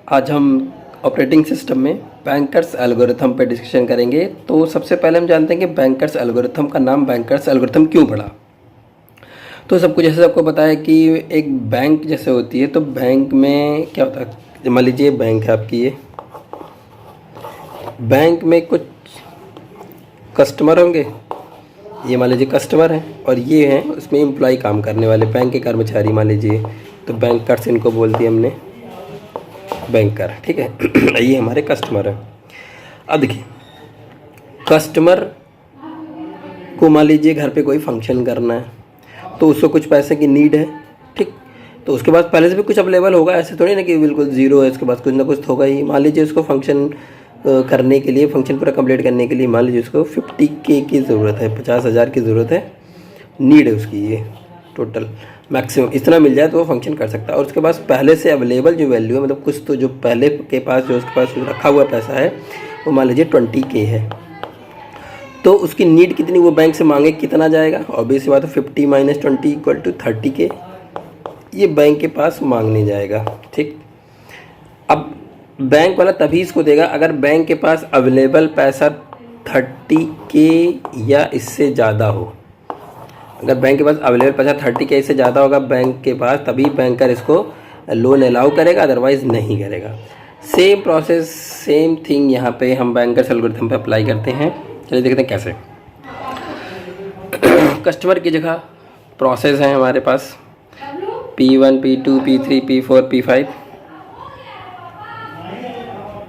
आज हम operating system में बैंकर्स एल्गोरिथम पे डिस्कशन करेंगे। तो सबसे पहले हम जानते हैं कि बैंकर्स एल्गोरिथम का नाम बैंकर्स एल्गोरिथम क्यों पड़ा। तो सब कुछ जैसे आपको पता है कि एक बैंक जैसे होती है, तो बैंक में क्या होता है, मान लीजिए बैंक है आपकी, ये बैंक में कुछ कस्टमर होंगे, ये मान लीजिए कस्टमर हैं, और ये हैं उसमें एम्प्लॉय काम करने वाले, बैंक के कर्मचारी मान लीजिए। तो बैंकर्स इनको बोल दिया हमने, बैंकर, ठीक है। ये हमारे कस्टमर है। अब देखिए, कस्टमर को मान लीजिए घर पे कोई फंक्शन करना है, तो उसको कुछ पैसे की नीड है, ठीक। तो उसके पास पहले से भी कुछ अवेलेबल होगा, ऐसे थोड़ी ना कि बिल्कुल ज़ीरो है, उसके पास कुछ ना कुछ तो होगा ही। मान लीजिए उसको फंक्शन करने के लिए, फंक्शन पूरा कंप्लीट करने के लिए मान लीजिए उसको 50K की ज़रूरत है, 50,000 की ज़रूरत है, नीड है उसकी, ये टोटल मैक्सिमम इतना मिल जाए तो वो फंक्शन कर सकता है। और उसके पास पहले से अवेलेबल जो वैल्यू है, मतलब कुछ तो जो पहले के पास जो उसके पास रखा हुआ पैसा है, वो मान लीजिए 20K है। तो उसकी नीड कितनी, वो बैंक से मांगे कितना जाएगा, ऑब्वियस बात है 50 - 20 = 30K, ये बैंक के पास मांगने जाएगा, ठीक। अब बैंक वाला तभी इसको देगा अगर बैंक के पास अवेलेबल पैसा 30K या इससे ज़्यादा हो। अगर बैंक के पास अवेलेबल पैसा 30K से ज़्यादा होगा बैंक के पास, तभी बैंकर इसको लोन अलाउ करेगा, अदरवाइज़ नहीं करेगा। सेम प्रोसेस, सेम थिंग यहाँ पे हम बैंकर्स एल्गोरिथम पे अप्लाई करते हैं। चलिए देखते हैं कैसे। कस्टमर की जगह प्रोसेस है हमारे पास P1, P2, P3, P4, P5,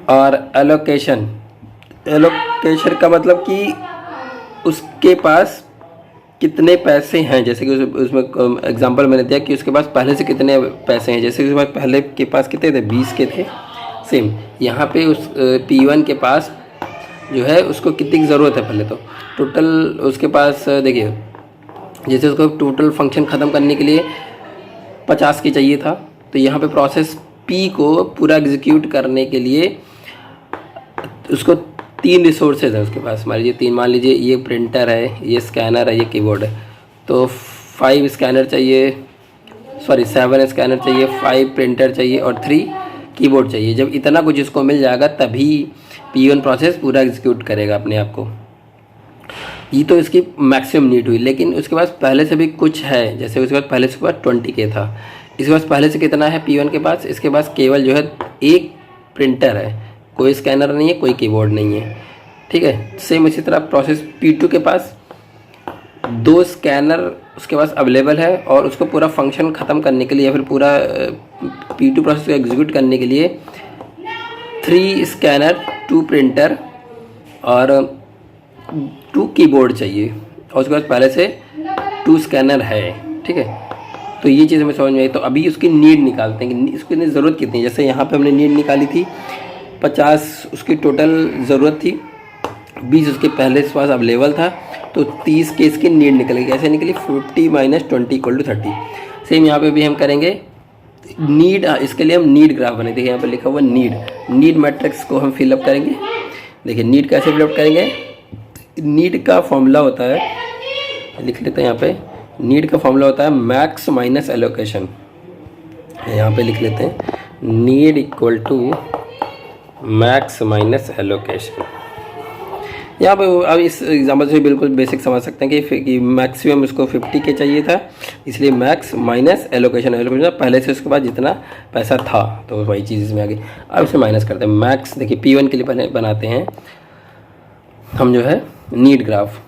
और एलोकेशन। एलोकेशन का मतलब कि उसके पास कितने पैसे हैं, जैसे कि उसमें एग्जांपल मैंने दिया कि उसके पास पहले से कितने पैसे हैं। जैसे कि उसके पास पहले के पास कितने थे, 20K थे। सेम यहाँ पे उस P1 के पास जो है उसको कितनी ज़रूरत है, पहले तो टोटल उसके पास देखिए, जैसे उसको टोटल फंक्शन ख़त्म करने के लिए 50 की चाहिए था, तो यहाँ पे प्रोसेस P को पूरा एग्जीक्यूट करने के लिए उसको 3 रिसोर्सेज है उसके पास। मान लीजिए 3, मान लीजिए ये प्रिंटर है, ये स्कैनर है, ये कीबोर्ड है, तो 5 स्कैनर चाहिए, सॉरी 7 स्कैनर चाहिए, 5 प्रिंटर चाहिए और 3 कीबोर्ड चाहिए। जब इतना कुछ इसको मिल जाएगा तभी P1 प्रोसेस पूरा एग्जीक्यूट करेगा अपने आप को। ये तो इसकी मैक्सिमम नीड हुई, लेकिन उसके पास पहले से भी कुछ है। जैसे उसके पास पहले से 20K था, इसके पास पहले से कितना है P1 के पास, इसके पास केवल जो है एक प्रिंटर है, कोई स्कैनर नहीं है, कोई कीबोर्ड नहीं है, ठीक है। सेम इसी तरह प्रोसेस P2 के पास 2 स्कैनर उसके पास अवेलेबल है, और उसको पूरा फंक्शन ख़त्म करने के लिए या फिर पूरा P2 प्रोसेस को एग्जीक्यूट करने के लिए 3 स्कैनर, 2 प्रिंटर और 2 कीबोर्ड चाहिए, और उसके पास पहले से 2 स्कैनर है, ठीक है। तो ये चीज़ हमें समझ में आई। तो अभी उसकी नीड निकालते हैं कि उसकी ज़रूरत कितनी है। जैसे यहाँ पे हमने नीड निकाली थी 50, उसकी टोटल ज़रूरत थी, 20 उसके पहले से पास अवेलेबल था, तो 30 के इसकी नीड निकल गई। कैसे निकली, 50 - 20 = 30। सेम यहाँ पे भी हम करेंगे नीड। इसके लिए हम नीड ग्राफ बने, देखिए यहाँ पे लिखा हुआ नीड मैट्रिक्स को हम फिलअप करेंगे। देखिए नीड कैसे फिलअप करेंगे, नीड का फॉर्मूला होता है, लिख लेते हैं यहाँ पे, नीड का फॉर्मूला होता है मैक्स माइनस एलोकेशन। यहाँ पे लिख लेते हैं, नीड = मैक्स माइनस एलोकेशन। यहाँ पे अब इस एग्जाम्पल से बिल्कुल बेसिक समझ सकते हैं कि मैक्सिमम इसको 50K चाहिए था, इसलिए मैक्स माइनस एलोकेशन। एलोकेशन पहले से उसके पास जितना पैसा था, तो वही चीज़ इसमें आ गई। अब इसे माइनस करते हैं। मैक्स देखिए P1 के लिए बनाते हैं हम जो है नीड ग्राफ।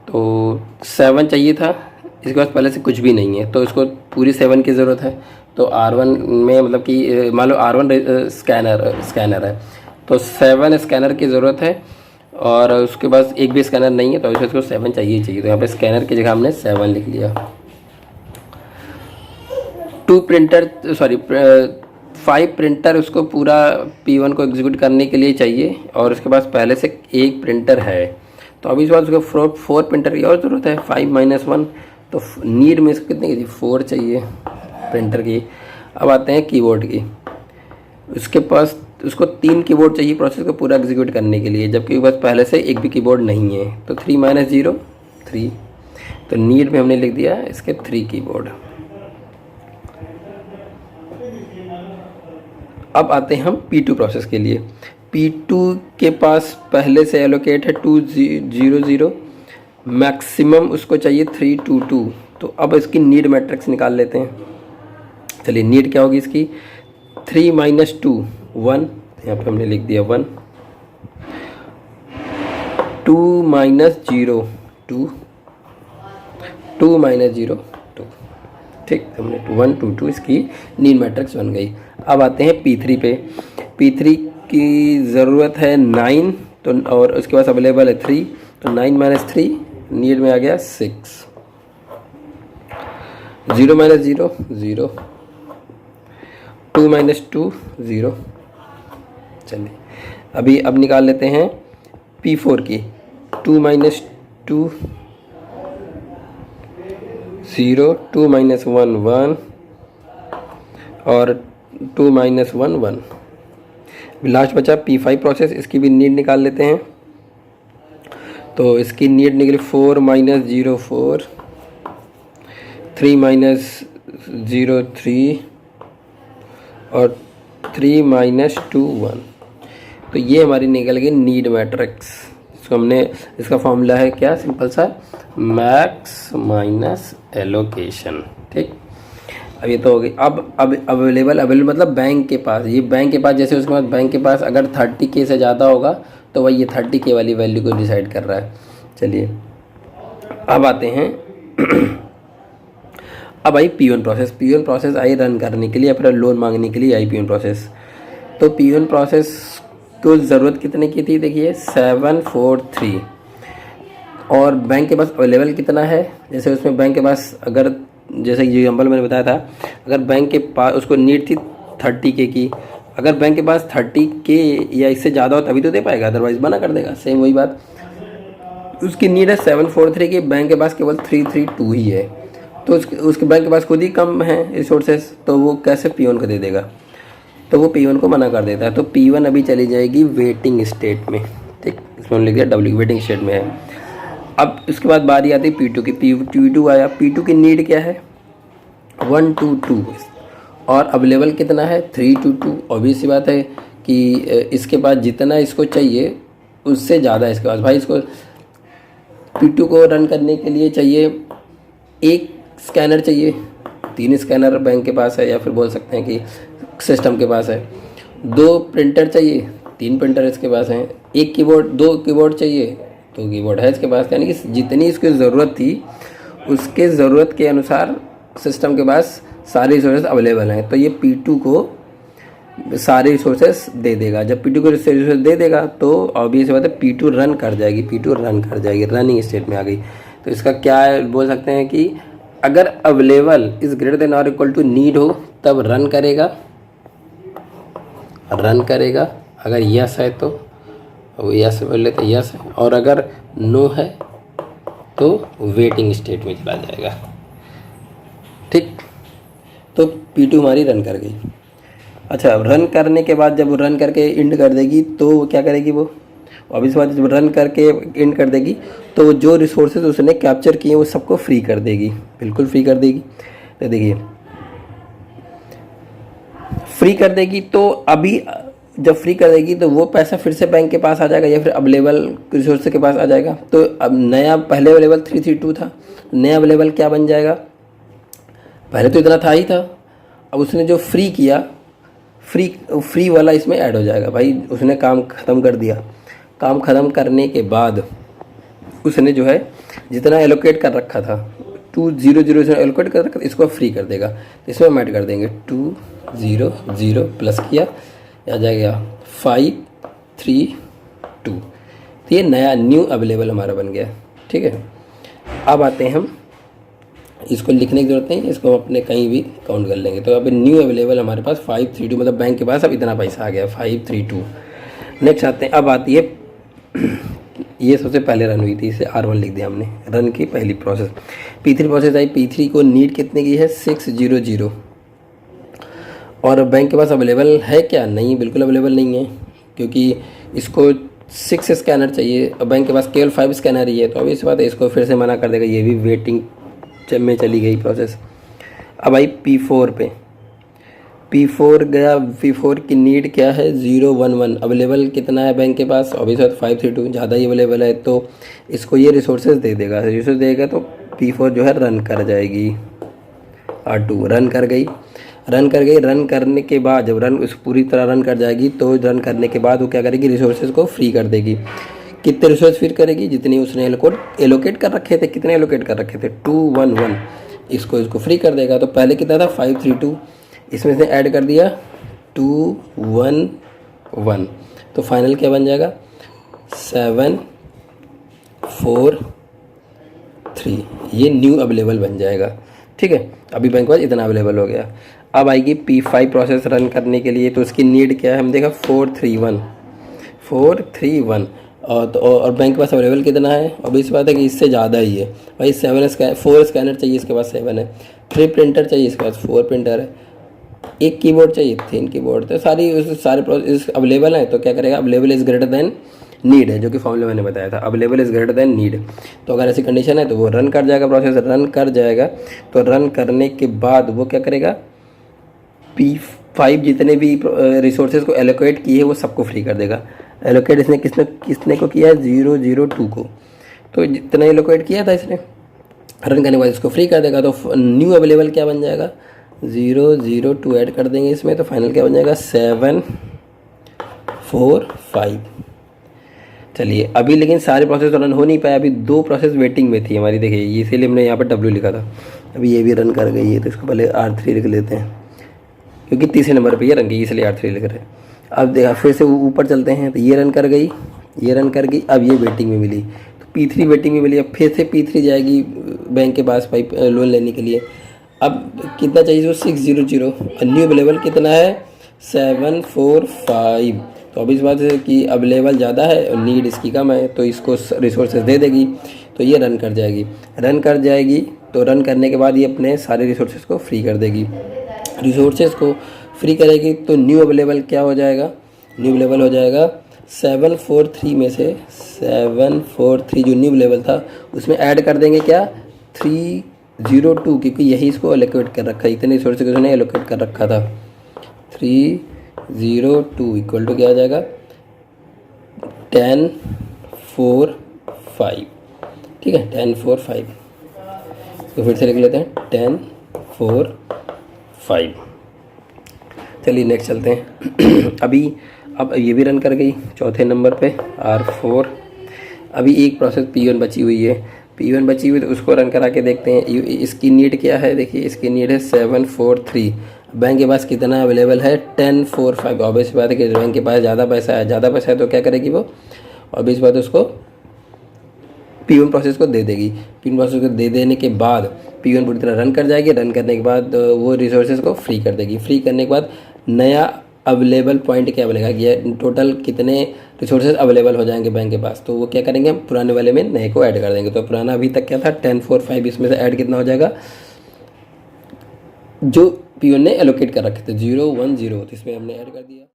तो 7 चाहिए था, इसके पास पहले से कुछ भी नहीं है, तो इसको पूरी 7 की ज़रूरत है। तो R1 में मतलब कि मान लो R1 स्कैनर है, तो 7 स्कैनर की ज़रूरत है, और उसके पास एक भी स्कैनर नहीं है, तो इसको 7 चाहिए। तो यहाँ पे स्कैनर की जगह हमने 7 लिख लिया। 2 प्रिंटर, सॉरी 5 प्रिंटर उसको पूरा P1 को एग्जीक्यूट करने के लिए चाहिए, और उसके पास पहले से एक प्रिंटर है, तो अभी इस बार उसको 4 प्रिंटर की और ज़रूरत है। 5 - 1, तो नीड में इसको कितनी की 4 चाहिए प्रिंटर की। अब आते हैं कीबोर्ड की, उसके पास उसको 3 कीबोर्ड चाहिए प्रोसेस को पूरा एग्जीक्यूट करने के लिए, जबकि बस पहले से एक भी कीबोर्ड नहीं है। तो 3 - 0 3, तो नीड में हमने लिख दिया इसके 3 कीबोर्ड। अब आते हैं हम P2 प्रोसेस के लिए। P2 के पास पहले से एलोकेट है 200, मैक्सिमम उसको चाहिए 322। तो अब इसकी नीड मैट्रिक्स निकाल लेते हैं। चलिए, नीड क्या होगी इसकी, 3 - 2 1, यहाँ पे हमने लिख दिया 1, 2 - 0 2, 2 - 0 2, ठीक, हमने 1 2 2 इसकी नीड मैट्रिक्स बन गई। अब आते हैं P3 पे। P3 की ज़रूरत है 9, तो और उसके पास अवेलेबल है 3, तो 9 - 3 नीड में आ गया 6, 0 - 0 0, 2 - 2 0। चलिए, अब निकाल लेते हैं P4 की। 2 - 2 0, 2 - 1 1, और 2 - 1 1। लास्ट बचा P5 प्रोसेस, इसकी भी नीड निकाल लेते हैं। तो इसकी नीड निकली 4 - 0 4, 3 - 0 3, और 3 - 2 1। तो ये हमारी निकल गई नीड मैट्रिक्स। इसको हमने, इसका फॉर्मूला है क्या, सिंपल सा, मैक्स माइनस एलोकेशन। ठीक, अब ये तो हो गई। अब अवेलेबल मतलब बैंक के पास, ये बैंक के पास, जैसे उसके बाद बैंक के पास अगर 30K से ज़्यादा होगा तो वही ये 30K वाली वैल्यू को डिसाइड कर रहा है। चलिए, अब आते हैं अब आई P1 प्रोसेस आई रन करने के लिए या फिर लोन मांगने के लिए आई P1 प्रोसेस। तो P1 प्रोसेस को ज़रूरत कितने की थी, देखिए 743, और बैंक के पास अवेलेबल कितना है, जैसे उसमें बैंक के पास, अगर जैसे एग्जाम्पल मैंने बताया था, अगर बैंक के पास उसको नीड थी 30K की, अगर बैंक के पास 30K या इससे ज़्यादा हो तभी तो दे पाएगा, अदरवाइज मना कर देगा। सेम वही बात, उसकी नीड है 743 की, बैंक के पास केवल 332 ही है, तो उसके बैंक के पास खुद ही कम है रिसोर्सेस, तो वो कैसे P1 को दे देगा, तो वो P1 को मना कर देता है। तो P1 अभी चली जाएगी वेटिंग स्टेट में। ठीक, इसमें लिख दिया W, वेटिंग स्टेट में है। अब उसके बाद बारी आती है P2 की। P2 आया, P2 की नीड क्या है 122, और अवेलेबल कितना है 322। ऑब्वियस सी बात है कि इसके पास जितना इसको चाहिए उससे ज़्यादा इसके पास, भाई इसको P2 को रन करने के लिए चाहिए एक स्कैनर चाहिए, 3 स्कैनर बैंक के पास है, या फिर बोल सकते हैं कि सिस्टम के पास है। 2 प्रिंटर चाहिए, 3 प्रिंटर इसके पास हैं। 1 कीबोर्ड, 2 कीबोर्ड चाहिए, 2 कीबोर्ड है इसके पास। यानी कि जितनी इसकी ज़रूरत थी उसके ज़रूरत के अनुसार सिस्टम के पास सारे रिसोर्सेज अवेलेबल हैं। तो ये P2 को सारे रिसोर्सेज दे देगा। जब P2 को रिसोर्सेज दे देगा तो ऑब्वियस बात है P2 रन कर जाएगी, P2 रन कर जाएगी, रनिंग स्टेट में आ गई। तो इसका क्या बोल सकते हैं कि अगर अवेलेबल इज़ ग्रेटर देन और इक्वल टू नीड हो तब रन करेगा। अगर यस है तो यस बोल लेते, यस है, और अगर नो है तो वेटिंग स्टेट में चला जाएगा। ठीक, तो P2 हमारी रन कर गई। अच्छा, रन करने के बाद जब रन करके एंड कर देगी तो क्या करेगी वो, ऑब्वियस बात है, जब रन करके एंड कर देगी तो जो रिसोर्सेज उसने कैप्चर किए वो सबको फ्री कर देगी, बिल्कुल फ्री कर देगी। तो देखिए फ्री कर देगी, तो अभी जब फ्री कर देगी तो वो पैसा फिर से बैंक के पास आ जाएगा या फिर अवेलेबल रिसोर्स के पास आ जाएगा। तो अब नया, पहले अवेलेबल 332 था, नया अवेलेबल क्या बन जाएगा, पहले तो इतना था ही था, अब उसने जो फ्री किया, फ्री वाला इसमें ऐड हो जाएगा। भाई उसने काम ख़त्म कर दिया, काम ख़त्म करने के बाद उसने जो है जितना एलोकेट कर रखा था 200 से एलोकेट कर रखा था, इसको फ्री कर देगा। तो इसमें हम ऐड कर देंगे 200 प्लस किया, आ जाएगा 532। तो ये नया न्यू अवेलेबल हमारा बन गया। ठीक है, अब आते हैं हम, इसको लिखने की जरूरत नहीं, इसको हम अपने कहीं भी काउंट कर लेंगे। तो अब न्यू अवेलेबल हमारे पास 532, मतलब बैंक के पास अब इतना पैसा आ गया 532। नेक्स्ट आते हैं, अब आती है ये सबसे पहले रन हुई थी, इसे R1 लिख दिया हमने, रन की पहली process. P3 process I, P3 को नीड कितने की है 600, और बैंक के पास अवेलेबल है क्या, नहीं, बिल्कुल अवेलेबल नहीं है, क्योंकि इसको 6 स्कैनर चाहिए और बैंक के पास केवल 5 स्कैनर ही है। तो अब इस बात है, इसको फिर से मना कर देगा, ये भी वेटिंग में चली गई प्रोसेस। अब आई P4 पे। P4 गया, P4 की नीड क्या है 011, अवेलेबल कितना है बैंक के पास, ऑब्वियसली 532 ज़्यादा ही अवेलेबल है, तो इसको ये रिसोर्सेज दे देगा, रिसोर्स देगा तो P4 जो है रन कर जाएगी। R2 रन कर गई, रन करने के बाद जब रन उस पूरी तरह रन कर जाएगी तो रन करने के बाद वो क्या करेगी, रिसोर्सेज को फ्री कर देगी। कितने रिसोर्स फ्री करेगी, जितनी उसने एलोकेट कर रखे थे, कितने एलोकेट कर रखे थे 211, इसको फ्री कर देगा। तो पहले कितना था 532, इसमें से ऐड कर दिया 211, तो फाइनल क्या बन जाएगा 743, ये न्यू अवेलेबल बन जाएगा। ठीक है, अभी बैंक के पास इतना अवेलेबल हो गया। अब आएगी P5 प्रोसेस रन करने के लिए, तो उसकी नीड क्या है, हम देखा 431, और बैंक के पास अवेलेबल कितना है, अब इस बात है कि इससे ज़्यादा ही है भाई। 4 स्कैनर चाहिए, इसके पास 7 है। 3 प्रिंटर चाहिए, इसके पास 4 प्रिंटर है। 1 कीबोर्ड चाहिए, 3 कीबोर्ड, तो सारे प्रोसेस अवेलेबल हैं। तो क्या करेगा, available is greater than need है, जो कि फॉर्मूला मैंने बताया था, available is greater than need. तो अगर ऐसी कंडीशन है तो वो रन कर जाएगा, प्रोसेस रन कर जाएगा। तो रन करने के बाद वो क्या करेगा, P5 जितने भी रिसोर्सेज को एलोकेट किए हैं वो सबको फ्री कर देगा। एलोकेट इसने किसने को किया है, 002 को, तो जितना एलोकेट किया था इसने, रन करने के बाद इसको फ्री कर देगा। तो न्यू अवेलेबल क्या बन जाएगा, 002 ऐड कर देंगे इसमें, तो फाइनल क्या बन जाएगा 745। चलिए अभी लेकिन सारे प्रोसेस तो रन हो नहीं पाया, अभी 2 प्रोसेस वेटिंग में थी हमारी, देखिए इसीलिए हमने यहाँ पर W लिखा था। अभी ये भी रन कर गई है, तो इसको पहले R3 लिख लेते हैं, क्योंकि तीसरे नंबर पे ये रन गई इसलिए R3 लिख रहे हैं। अब देखा फिर से ऊपर चलते हैं, तो ये रन कर गई, अब ये वेटिंग में मिली, तो P3 वेटिंग में मिली। अब फिर से P3 जाएगी बैंक के पास भाई लोन लेने के लिए। अब कितना चाहिए, 600, और न्यू अवेलेबल कितना है 745। तो अब इस बात है कि अवेलेबल ज़्यादा है और नीड इसकी कम है, तो इसको रिसोर्सेज दे देगी, तो ये रन कर जाएगी। तो रन करने के बाद ये अपने सारे रिसोर्सेज को फ्री कर देगी। रिसोर्सेज को फ्री करेगी तो न्यू अवेलेबल क्या हो जाएगा, न्यू अवेलेबल हो जाएगा 743 में से 743 जो न्यू अवेलेबल था उसमें ऐड कर देंगे क्या 302, क्योंकि यही इसको एलोकेट कर रखा है, इतने रिसोर्सेज उसने एलोकेट कर रखा था। 302 इक्वल टू क्या आ जाएगा 1045। ठीक है, 1045, तो फिर से लिख लेते हैं 1045। चलिए नेक्स्ट चलते हैं। अब ये भी रन कर गई चौथे नंबर पे R4। अभी एक प्रोसेस P1 बची हुई है, तो उसको रन करा के देखते हैं। इसकी नीड क्या है, देखिए इसकी नीड है 743। बैंक के पास कितना अवेलेबल है 1045। ऑब्वियस बात है कि बैंक के पास ज़्यादा पैसा है, तो क्या करेगी वो, ऑब्वियस बात है उसको P1 प्रोसेस को दे देगी। P1 प्रोसेस को दे देने के बाद P1 पूरी तरह रन कर जाएगी। रन करने के बाद वो रिसोर्सेज को फ्री कर देगी। फ्री करने के बाद नया अवेलेबल पॉइंट क्या बनेगा कि टोटल कितने रिसोर्सेज अवेलेबल हो जाएंगे बैंक के पास, तो वो क्या करेंगे, हम पुराने वाले में नए को ऐड कर देंगे। तो पुराना अभी तक क्या था 1045, इसमें से ऐड कितना हो जाएगा, जो P1 ने एलोकेट कर रखे थे 010, तो इसमें हमने ऐड कर दिया।